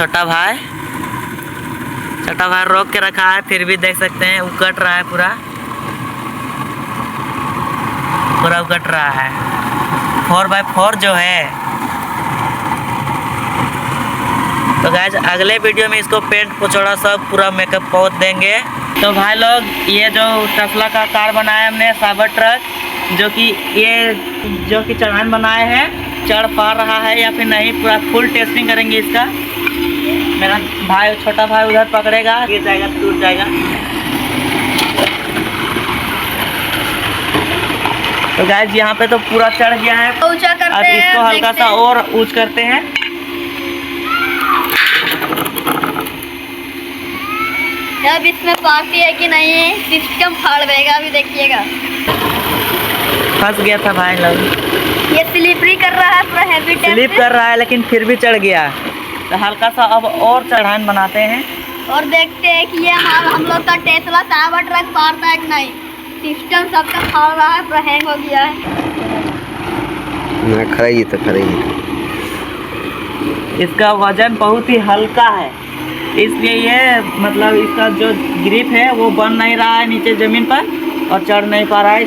छोटा भाई रोक के रखा है, फिर भी देख सकते हैं उकट रहा है, पूरा उकट रहा है। 4x4 जो है। तो गाइस अगले वीडियो में इसको पेंट पोछड़ा सब पूरा मेकअप पोत देंगे। तो भाई लोग ये जो टेस्ला का कार बनाया हमने साइबर ट्रक, जो कि चढ़ान बनाए हैं, चढ़ पा रहा है या फिर नहीं, पूरा फुल टेस्टिंग करेंगे इसका। मेरा भाई छोटा भाई उधर पकड़ेगा, गिर जाएगा, टूट जाएगा। तो गाइस यहाँ पे तो पूरा चढ़ गया है, ऊंचा करते अब इसको हल्का सा और ऊंच करते हैं। अब इसमें पार्टी है कि नहीं है, सिस्टम फाड़ देगा, अभी देखिएगा। फंस गया था भाई लोग, ये स्लिपरी कर रहा है, पूरा हैवी स्लिप कर रहा है, लेकिन फिर भी चढ़ गया। तो हल्का सा अब और चढ़ान बनाते हैं और देखते हैं कि ये हम लोग का टेस्ला साइबर ट्रक पारता है कि नहीं। सिस्टम सबका फाड़ रहा है, पूरा हैंग हो गया है। ना खराई तो इसका वजन बहुत ही हल्का है, इसलिए ये मतलब इसका जो ग्रिप है वो बन नहीं रहा है नीचे ज़मीन पर और चढ़ नहीं पा रहा है।